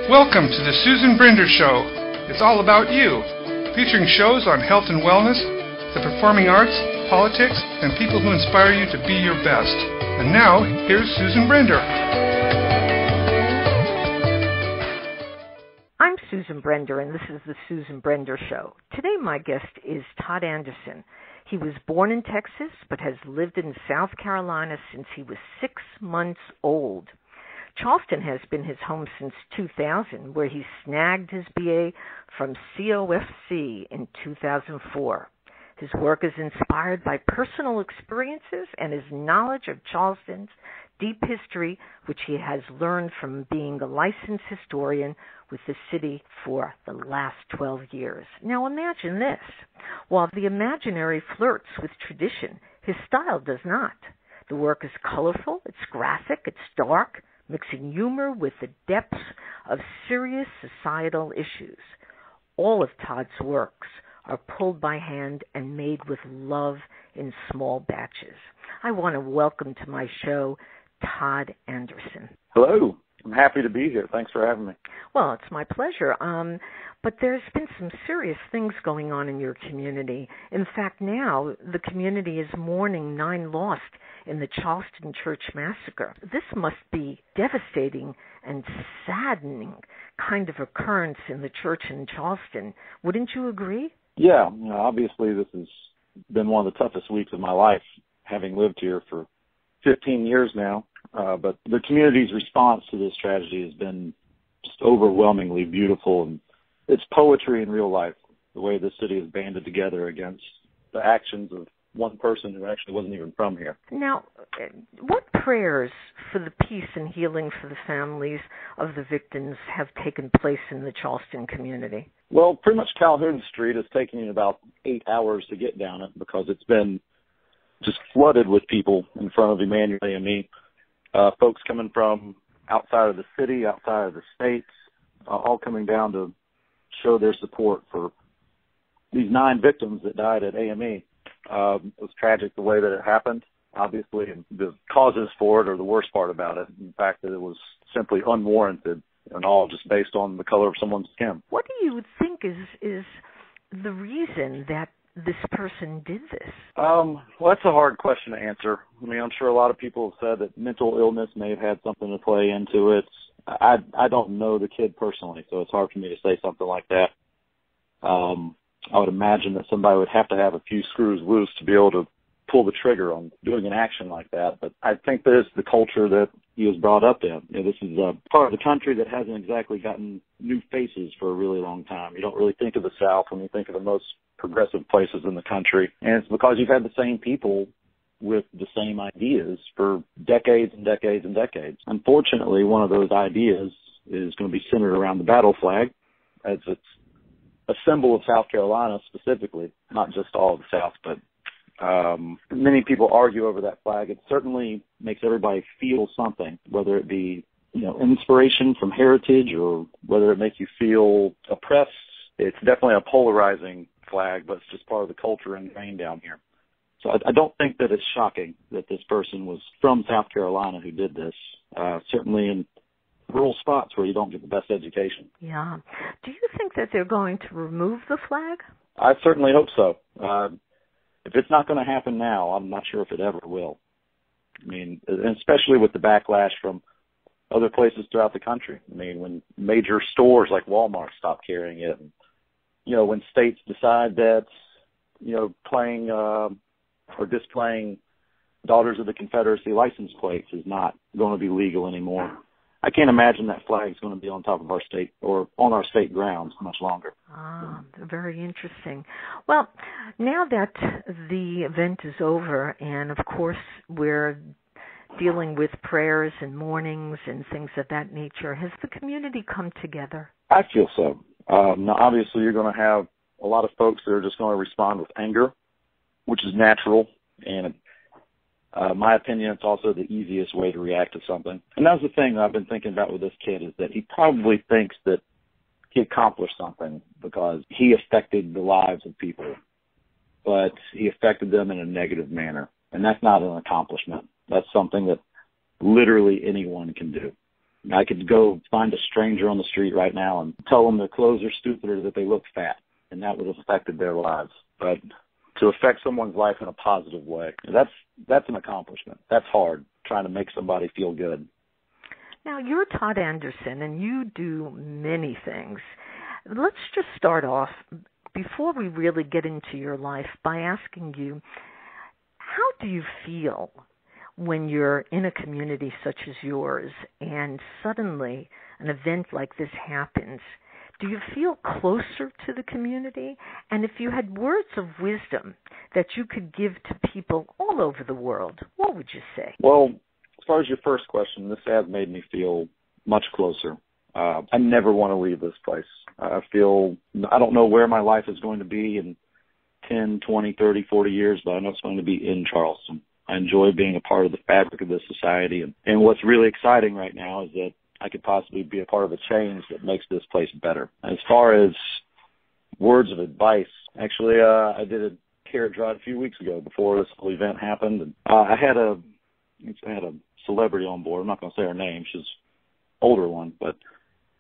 Welcome to the Susan Brinder Show. It's all about you, featuring shows on health and wellness, the performing arts, politics, and people who inspire you to be your best. And now, here's Susan Brinder. I'm Susan Brinder, and this is the Susan Brinder Show. Today, my guest is Todd Anderson. He was born in Texas, but has lived in South Carolina since he was 6 months old. Charleston has been his home since 2000, where he snagged his BA from COFC in 2004. His work is inspired by personal experiences and his knowledge of Charleston's deep history, which he has learned from being a licensed historian with the city for the last 12 years. Now imagine this. While the imaginary flirts with tradition, his style does not. The work is colorful, it's graphic, it's dark, mixing humor with the depths of serious societal issues. All of Todd's works are pulled by hand and made with love in small batches. I want to welcome to my show Todd Anderson. Hello. I'm happy to be here. Thanks for having me. Well, it's my pleasure. But there's been some serious things going on in your community. In fact, now the community is mourning 9 lost in the Charleston Church massacre. This must be devastating and saddening kind of occurrence in the church in Charleston. Wouldn't you agree? Yeah. Obviously this has been one of the toughest weeks of my life, having lived here for 15 years now. But the community's response to this tragedy has been just overwhelmingly beautiful, and it's poetry in real life, the way the city has banded together against the actions of one person who actually wasn't even from here. Now, what prayers for the peace and healing for the families of the victims have taken place in the Charleston community? Well, pretty much Calhoun Street is taking about 8 hours to get down it because it's been just flooded with people in front of Emmanuel AME. Folks coming from outside of the city, outside of the states, all coming down to show their support for these 9 victims that died at AME. It was tragic the way that it happened, obviously, and the causes for it are the worst part about it. In fact, that it was simply unwarranted and all just based on the color of someone's skin. What do you think is the reason that this person did this? Well, that's a hard question to answer. I mean, I'm sure a lot of people have said that mental illness may have had something to play into it. I don't know the kid personally, so it's hard for me to say something like that. I would imagine that somebody would have to have a few screws loose to be able to pull the trigger on doing an action like that. But I think that it's the culture that he was brought up in. This is a part of the country that hasn't exactly gotten new faces for a really long time. You don't really think of the South when you think of the most progressive places in the country. And it's because you've had the same people with the same ideas for decades and decades and decades. Unfortunately, one of those ideas is going to be centered around the battle flag, as it's a symbol of South Carolina specifically, not just all of the South, but many people argue over that flag. It certainly makes everybody feel something, whether it be, inspiration from heritage or whether it makes you feel oppressed. It's definitely a polarizing flag, but it's just part of the culture ingrained down here. So I don't think that it's shocking that this person was from South Carolina who did this, certainly in rural spots where you don't get the best education. Yeah. Do you think that they're going to remove the flag? I certainly hope so. If it's not going to happen now, I'm not sure if it ever will. I mean, especially with the backlash from other places throughout the country. I mean, when major stores like Walmart stop carrying it, and, when states decide that, playing or displaying Daughters of the Confederacy license plates is not going to be legal anymore. I can't imagine that flag is going to be on top of our state or on our state grounds much longer. Ah, very interesting. Well, now that the event is over, and of course we're dealing with prayers and mournings and things of that nature, has the community come together? I feel so. Now, obviously, you're going to have a lot of folks that are just going to respond with anger, which is natural, and my opinion, it's also the easiest way to react to something. And that's the thing that I've been thinking about with this kid, is that he probably thinks that he accomplished something because he affected the lives of people, but he affected them in a negative manner. And that's not an accomplishment. That's something that literally anyone can do. I could go find a stranger on the street right now and tell them their clothes are stupid or that they look fat, and that would have affected their lives. But to affect someone's life in a positive way, that's an accomplishment. That's hard, trying to make somebody feel good. Now, you're Todd Anderson, and you do many things. Let's just start off, before we really get into your life, by asking you, how do you feel when you're in a community such as yours and suddenly an event like this happens? Do you feel closer to the community? And if you had words of wisdom that you could give to people all over the world, what would you say? Well, as far as your first question, this has made me feel much closer. I never want to leave this place. I don't know where my life is going to be in 10, 20, 30, 40 years, but I know it's going to be in Charleston. I enjoy being a part of the fabric of this society. And what's really exciting right now is that I could possibly be a part of a change that makes this place better. As far as words of advice, actually, I did a carrot drive a few weeks ago before this whole event happened. And I had a celebrity on board. I'm not going to say her name. She's an older one. But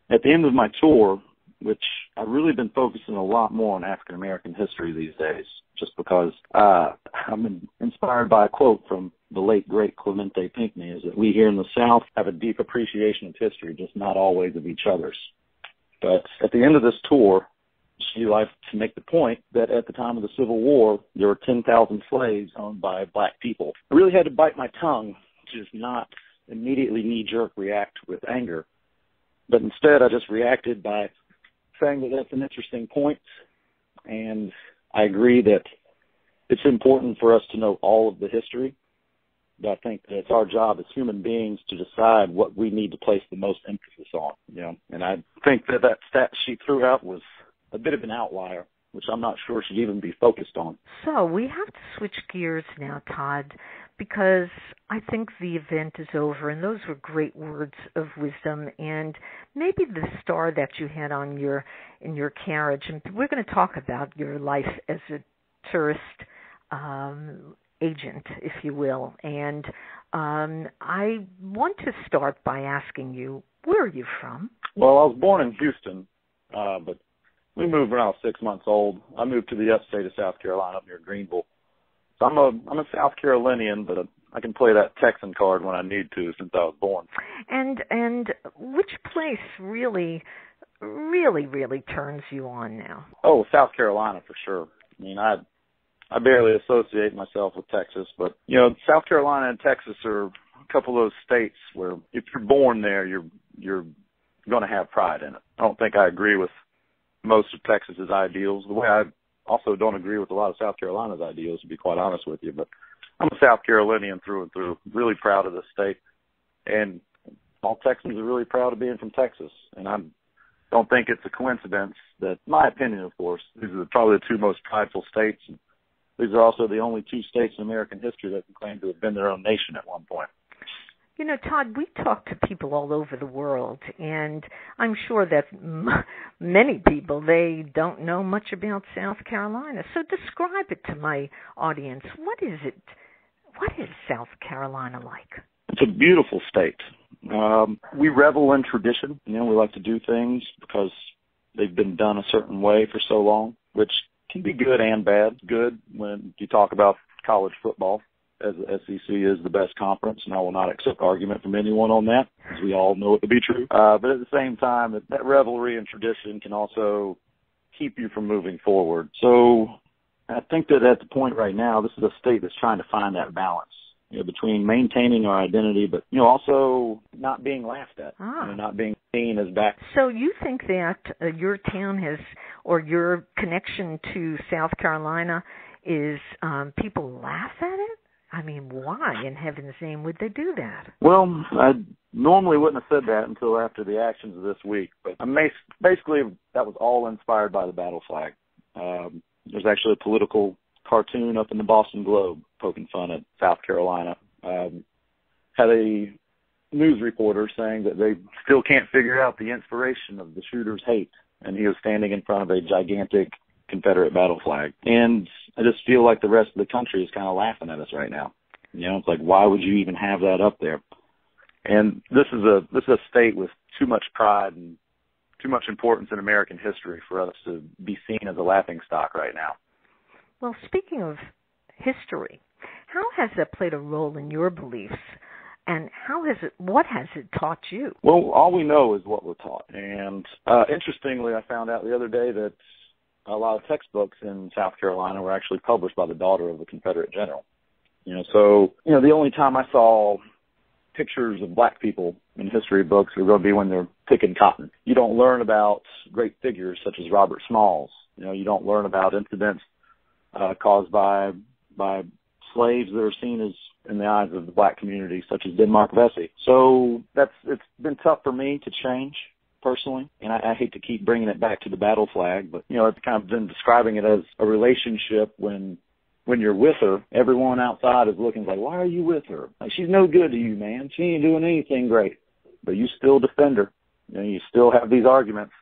at the end of my tour, which I've really been focusing a lot more on African-American history these days, just because I'm inspired by a quote from the late, great Clemente Pinckney, is that we here in the South have a deep appreciation of history, just not always of each other's. But at the end of this tour, she likes to make the point that at the time of the Civil War, there were 10,000 slaves owned by black people. I really had to bite my tongue to just not immediately knee-jerk react with anger. But instead, I just reacted by saying that that's an interesting point, and I agree that it's important for us to know all of the history, but I think that it's our job as human beings to decide what we need to place the most emphasis on, and I think that stat she threw out was a bit of an outlier, which I'm not sure should even be focused on. So we have to switch gears now, Todd, because I think the event is over, and those were great words of wisdom, and maybe the star that you had on in your carriage, and we're going to talk about your life as a tourist agent, if you will, and I want to start by asking you, where are you from? Well, I was born in Houston, but we moved when I was 6 months old. I moved to the upstate of South Carolina, up near Greenville. So I'm a South Carolinian, but I can play that Texan card when I need to since I was born. And which place really, really, really turns you on now? Oh, South Carolina for sure. I mean, I barely associate myself with Texas, but South Carolina and Texas are a couple of those states where if you're born there, you're going to have pride in it. I don't think I agree with most of Texas's ideals. The way I also don't agree with a lot of South Carolina's ideals, to be quite honest with you, but I'm a South Carolinian through and through, really proud of this state, and all Texans are really proud of being from Texas, and I don't think it's a coincidence that, my opinion, of course, these are probably the two most prideful states, and these are also the only two states in American history that can claim to have been their own nation at one point. Todd, we talk to people all over the world, and I'm sure that many people, they don't know much about South Carolina. So describe it to my audience. What is it? What is South Carolina like? It's a beautiful state. We revel in tradition. We like to do things because they've been done a certain way for so long, which can be good and bad. Good when you talk about college football, as the SEC is the best conference, and I will not accept argument from anyone on that, because we all know it to be true. But at the same time, that revelry and tradition can also keep you from moving forward. So I think that at the point right now, this is a state that's trying to find that balance, between maintaining our identity, but, also not being laughed at, not being seen as back. So you think that your town has, or your connection to South Carolina is people laugh at it? I mean, why in heaven's name would they do that? Well, I normally wouldn't have said that until after the actions of this week, but basically that was all inspired by the battle flag. There's actually a political cartoon up in the Boston Globe poking fun at South Carolina. Had a news reporter saying that they still can't figure out the inspiration of the shooter's hate, and he was standing in front of a gigantic Confederate battle flag. And I just feel like the rest of the country is kind of laughing at us right now. It's like, why would you even have that up there? And this is a state with too much pride and too much importance in American history for us to be seen as a laughingstock right now. Well, speaking of history, how has that played a role in your beliefs, and what has it taught you? Well, all we know is what we're taught. And interestingly, I found out the other day that a lot of textbooks in South Carolina were actually published by the daughter of a Confederate general. So the only time I saw pictures of black people in history books are going to be when they're picking cotton. You don't learn about great figures such as Robert Smalls. You don't learn about incidents caused by slaves that are seen as, in the eyes of the black community, such as Denmark Vesey. So it's been tough for me to change personally, and I hate to keep bringing it back to the battle flag, but I've kind of been describing it as a relationship when you're with her, everyone outside is looking like, why are you with her? Like, she's no good to you, man. She ain't doing anything great. But you still defend her. You still have these arguments.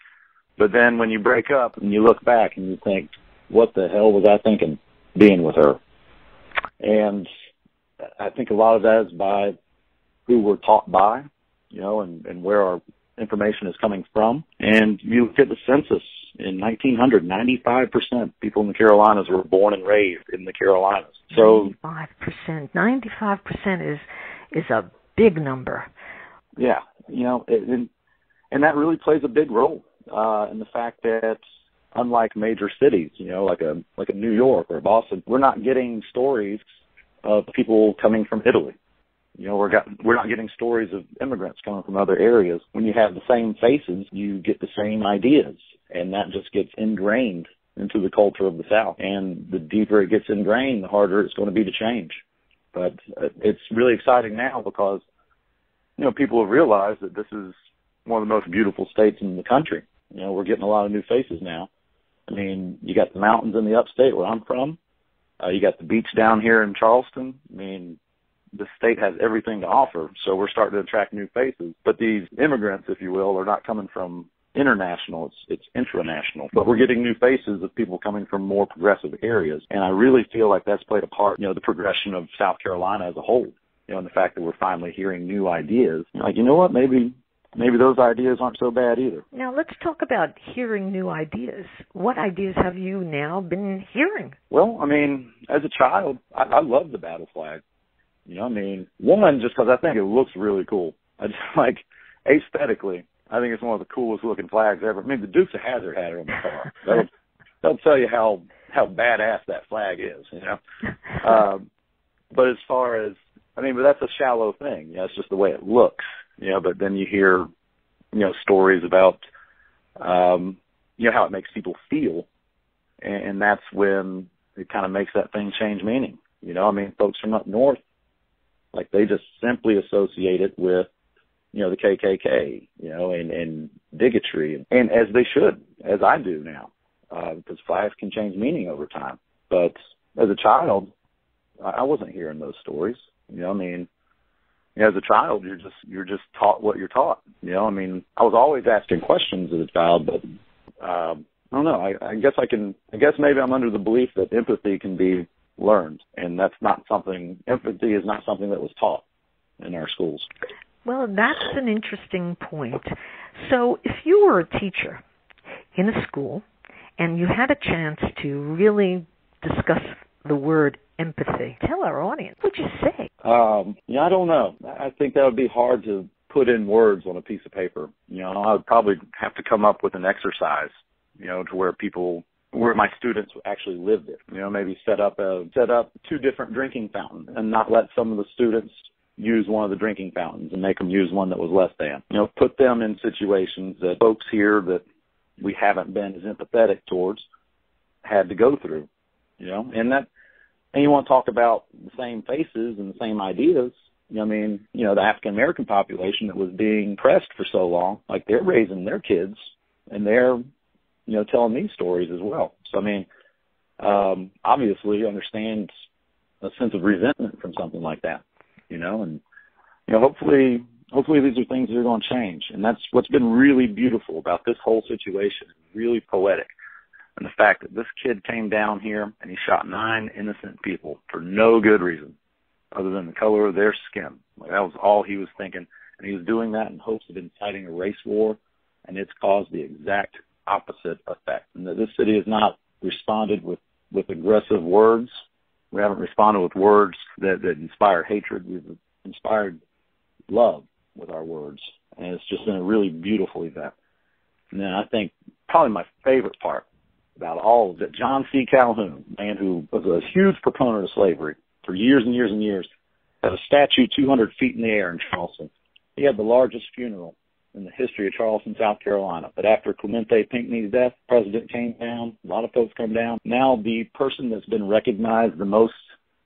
But then when you break up and you look back and you think, what the hell was I thinking being with her? And I think a lot of that is by who we're taught by, and where our information is coming from. And you look at the census. In 1900, 95% people in the Carolinas were born and raised in the Carolinas. So 95% is a big number. Yeah, and that really plays a big role in the fact that unlike major cities, like a New York or Boston, we're not getting stories of people coming from Italy. We're not getting stories of immigrants coming from other areas. When you have the same faces, you get the same ideas, and that just gets ingrained into the culture of the South. And the deeper it gets ingrained, the harder it's going to be to change. But it's really exciting now because, people have realized that this is one of the most beautiful states in the country. We're getting a lot of new faces now. I mean, you got the mountains in the upstate where I'm from. You got the beach down here in Charleston. I mean, the state has everything to offer, so we're starting to attract new faces. But these immigrants, if you will, are not coming from international, it's intranational. But we're getting new faces of people coming from more progressive areas, and I really feel like that's played a part, the progression of South Carolina as a whole, and the fact that we're finally hearing new ideas. Like, what, maybe those ideas aren't so bad either. Now, let's talk about hearing new ideas. What ideas have you now been hearing? Well, I mean, as a child, I love the battle flag. One, just because I think it looks really cool. I just aesthetically, I think it's one of the coolest looking flags ever. I mean, the Dukes of Hazzard had it on the car. That'll tell you how badass that flag is, But as far as, but that's a shallow thing. It's just the way it looks, but then you hear, stories about, how it makes people feel. And that's when it kind of makes that thing change meaning. Folks from up north, they just simply associate it with, the KKK, and bigotry, and as they should, as I do now, because flags can change meaning over time. But as a child, I wasn't hearing those stories. As a child, you're just taught what you're taught. I was always asking questions as a child, but I don't know. I guess maybe I'm under the belief that empathy can be learned, and empathy is not something that was taught in our schools. Well, that's an interesting point. So if you were a teacher in a school and you had a chance to really discuss the word empathy, tell our audience, what would you say? I don't know. I think that would be hard to put in words on a piece of paper. I would probably have to come up with an exercise, to where my students actually lived it. Maybe set up 2 different drinking fountains and not let some of the students use one of the drinking fountains and make them use one that was less than. Put them in situations that folks here that we haven't been as empathetic towards had to go through. And you want to talk about the same faces and the same ideas. The African American population that was being pressed for so long, they're raising their kids and they're telling these stories as well. So, obviously you understand a sense of resentment from something like that, and, hopefully these are things that are going to change. And that's what's been really beautiful about this whole situation, really poetic. And the fact that this kid came down here and he shot 9 innocent people for no good reason other than the color of their skin. That was all he was thinking. And he was doing that in hopes of inciting a race war, and it's caused the exact opposite effect. And that this city has not responded with aggressive words. We haven't responded with words that inspire hatred. We've inspired love with our words, and it's just been a really beautiful event. And then I think probably my favorite part about all of it, John C. Calhoun, a man who was a huge proponent of slavery for years and years and years, had a statue 200 feet in the air in Charleston. He had the largest funeral in the history of Charleston, South Carolina. But after Clemente Pinckney's death, the president came down, a lot of folks come down. Now the person that's been recognized the most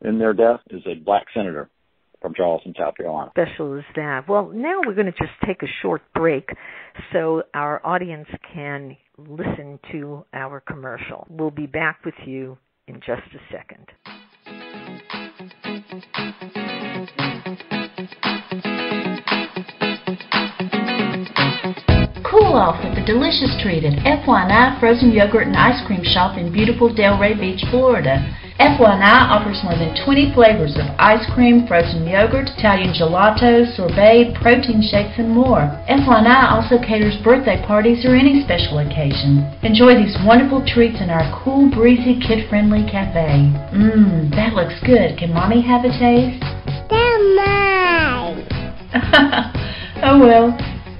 in their death is a black senator from Charleston, South Carolina. Special is that. Well, now we're going to just take a short break so our audience can listen to our commercial. We'll be back with you in just a second. Cool off with the delicious treat at FY&I Frozen Yogurt and Ice Cream Shop in beautiful Delray Beach, Florida. FY&I offers more than 20 flavors of ice cream, frozen yogurt, Italian gelato, sorbet, protein shakes, and more. FY&I also caters birthday parties or any special occasion. Enjoy these wonderful treats in our cool, breezy, kid-friendly cafe. That looks good. Can Mommy have a taste? They're mine. Oh well.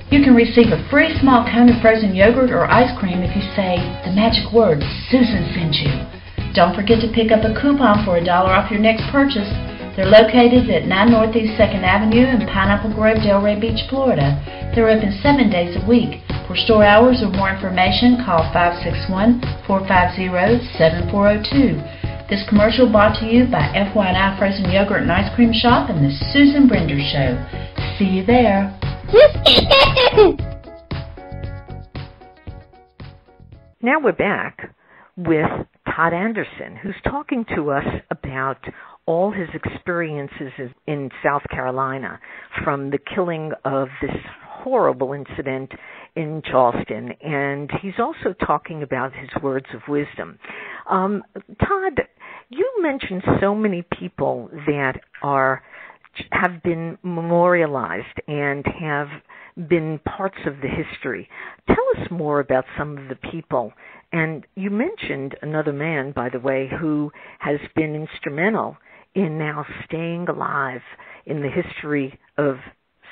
You can receive a free small cone of frozen yogurt or ice cream if you say the magic word, Susan sent you. Don't forget to pick up a coupon for $1 off your next purchase. They're located at 9 Northeast 2nd Avenue in Pineapple Grove, Delray Beach, Florida. They're open 7 days a week. For store hours or more information, call 561-450-7402. This commercial brought to you by FY&I Frozen Yogurt and Ice Cream Shop and the Susan Brender Show. See you there. Now we're back with Todd Anderson, who's talking to us about all his experiences in South Carolina, from the killing of this horrible incident in Charleston, and he's also talking about his words of wisdom. Todd, you mentioned so many people that have been memorialized and have been parts of the history. Tell us more about some of the people. And you mentioned another man, by the way, who has been instrumental in now staying alive in the history of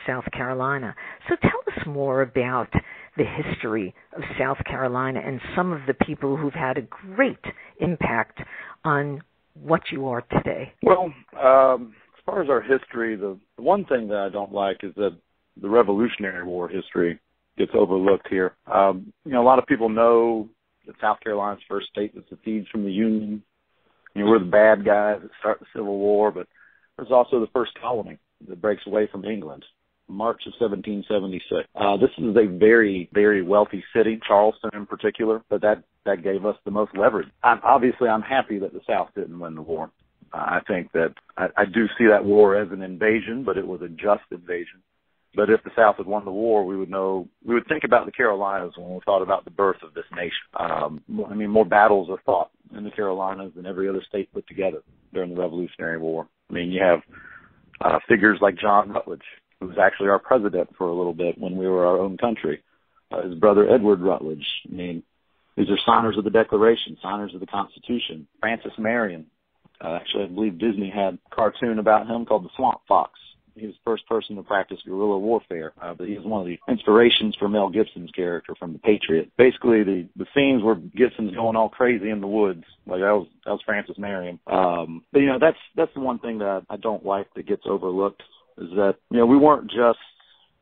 South Carolina. So tell us more about the history of South Carolina and some of the people who've had a great impact on what you are today. Well, as far as our history, the one thing that I don't like is that the Revolutionary War history gets overlooked here. A lot of people know that South Carolina's first state that secedes from the Union. We're the bad guys that start the Civil War, but there's also the first colony that breaks away from England, March of 1776. This is a very, very wealthy city, Charleston in particular, but that gave us the most leverage. I'm happy that the South didn't win the war. I think that I do see that war as an invasion, but it was a just invasion. But if the South had won the war, we would think about the Carolinas when we thought about the birth of this nation. More battles are fought in the Carolinas than every other state put together during the Revolutionary War. You have figures like John Rutledge, who was actually our president for a little bit when we were our own country. His brother Edward Rutledge. These are signers of the Declaration, signers of the Constitution. Francis Marion. Actually, I believe Disney had a cartoon about him called The Swamp Fox. He was the first person to practice guerrilla warfare, but he was one of the inspirations for Mel Gibson's character from The Patriot. Basically, the scenes where Gibson's going all crazy in the woods, like that was Francis Marion. But that's the one thing that I don't like that gets overlooked, is that we weren't just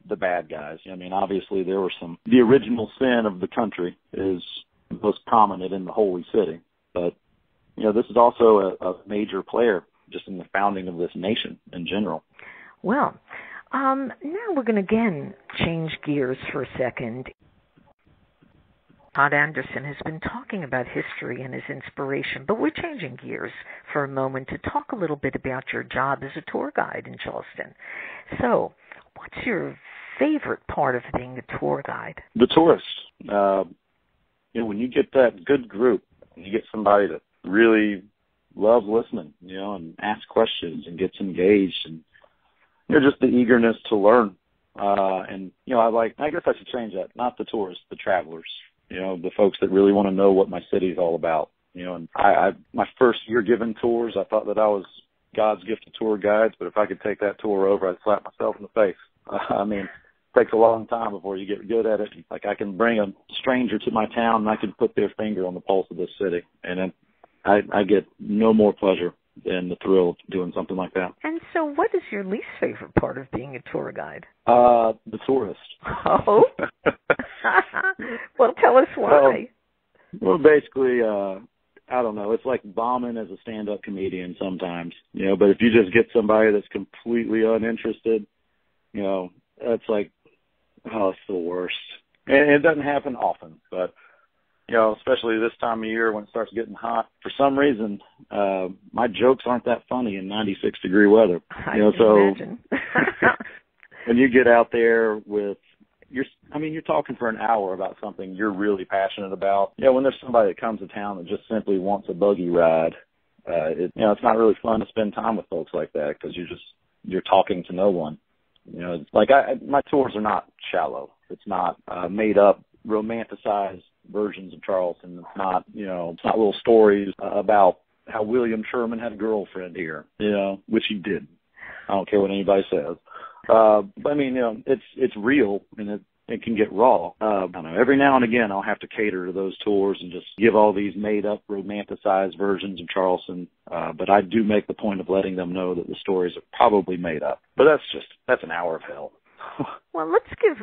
the bad guys. Obviously there were the original sin of the country is most prominent in the Holy City, but this is also a major player just in the founding of this nation in general. Well, now we're going to again change gears for a second. Todd Anderson has been talking about history and his inspiration, but we're changing gears for a moment to talk a little bit about your job as a tour guide in Charleston. So, what's your favorite part of being a tour guide? The tourists. When you get that good group, and you get somebody that really loves listening, and asks questions and gets engaged, and just the eagerness to learn And, I guess I should change that. Not the tourists, the travelers, the folks that really want to know what my city's all about. And my first year giving tours, I thought that I was God's gift to tour guides, but if I could take that tour over, I'd slap myself in the face. It takes a long time before you get good at it. Like, I can bring a stranger to my town and I can put their finger on the pulse of this city. And then I get no more pleasure than the thrill of doing something like that. And so what is your least favorite part of being a tour guide? The tourist. Oh? Well, tell us why. Well, basically, I don't know. It's like bombing as a stand-up comedian sometimes, but if you just get somebody that's completely uninterested, that's like, it's the worst. And it doesn't happen often, but, especially this time of year when it starts getting hot, for some reason, my jokes aren't that funny in 96-degree weather. I can imagine. When you get out there with, you're talking for an hour about something you're really passionate about. When there's somebody that comes to town that just simply wants a buggy ride, it's not really fun to spend time with folks like that because you're talking to no one. It's like my tours are not shallow. It's not made up, romanticized versions of Charleston. It's not, it's not little stories about how William Sherman had a girlfriend here, which he did. I don't care what anybody says. But it's real and it can get raw. I don't know. Every now and again, I'll have to cater to those tours and just give all these made-up, romanticized versions of Charleston. But I do make the point of letting them know that the stories are probably made up. But that's an hour of hell. Well, let's give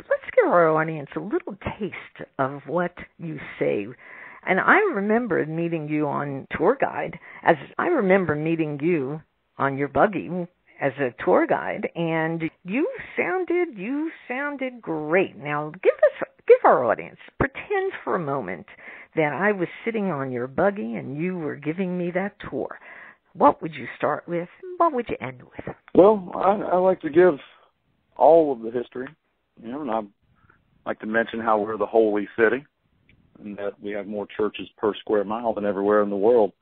our audience a little taste of what you say. And I remember meeting you on tour guide, as I remember meeting you on your buggy as a tour guide, and you sounded great. Now, give our audience, pretend for a moment that I was sitting on your buggy and you were giving me that tour. What would you start with? What would you end with? Well, I like to give all of the history, and I like to mention how we're the holy city and that we have more churches per square mile than everywhere in the world,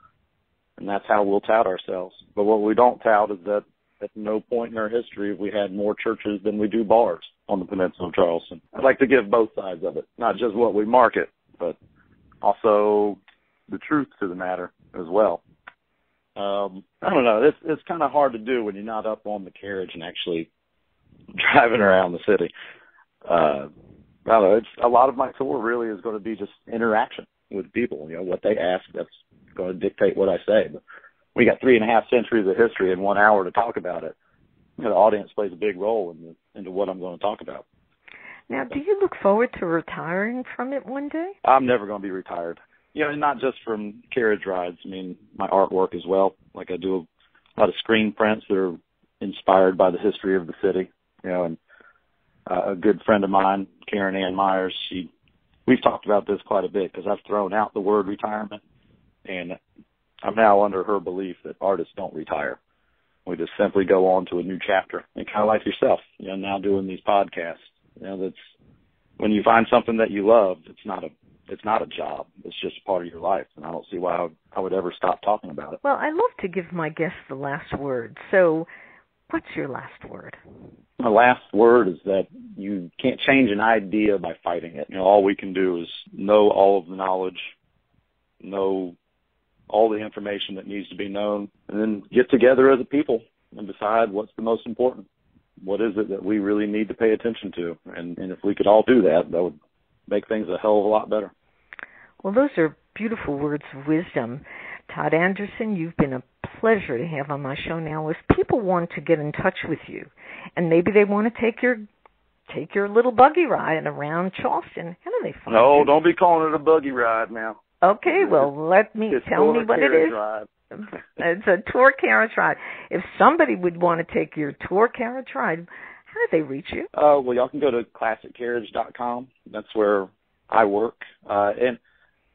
and that's how we'll tout ourselves. But what we don't tout is that at no point in our history have we had more churches than we do bars on the peninsula of Charleston. I'd like to give both sides of it, not just what we market, but also the truth to the matter as well. I don't know. It's kind of hard to do when you're not up on the carriage and actually driving around the city. I don't know. A lot of my tour really is going to be just interaction with people. What they ask, that's going to dictate what I say. But we got 3.5 centuries of history in 1 hour to talk about it. The audience plays a big role into what I'm going to talk about. Now, do you look forward to retiring from it one day? I'm never going to be retired. Not just from carriage rides. My artwork as well. Like, I do a lot of screen prints that are inspired by the history of the city. And a good friend of mine, Karen Ann Myers, we've talked about this quite a bit because I've thrown out the word retirement, and I'm now under her belief that artists don't retire. We just simply go on to a new chapter. And kind of like yourself, now doing these podcasts. That's when you find something that you love, it's not a job. It's just a part of your life, and I don't see why I would ever stop talking about it. Well, I love to give my guests the last word. So what's your last word? My last word is that you can't change an idea by fighting it. All we can do is know all of the knowledge, know all the information that needs to be known, and then get together as a people and decide what's the most important. What is it that we really need to pay attention to? And if we could all do that, that would make things a hell of a lot better. Well, those are beautiful words of wisdom. Todd Anderson, you've been a pleasure to have on my show. Now, if people want to get in touch with you, and maybe they want to take your little buggy ride around Charleston, how do they find you? No, don't be calling it a buggy ride now. Okay, well, tell me what it is. Ride. It's a tour carriage ride. If somebody would want to take your tour carriage ride, how do they reach you? Well, y'all can go to classiccarriage.com. That's where I work. And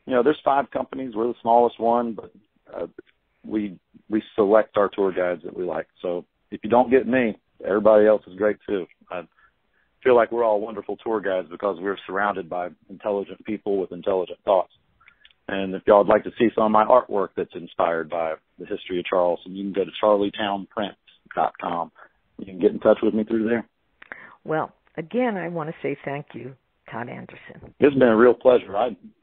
there's 5 companies. We're the smallest one, but we select our tour guides that we like. So if you don't get me, everybody else is great too. I feel like we're all wonderful tour guides because we're surrounded by intelligent people with intelligent thoughts. And if y'all would like to see some of my artwork that's inspired by the history of Charleston, you can go to charlietownprints.com. You can get in touch with me through there. Well, Again, I want to say thank you, Todd Anderson. It's been a real pleasure.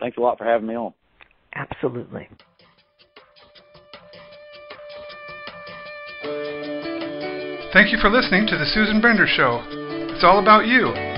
Thanks a lot for having me on. Absolutely. Thank you for listening to The Susan Brender Show. It's all about you.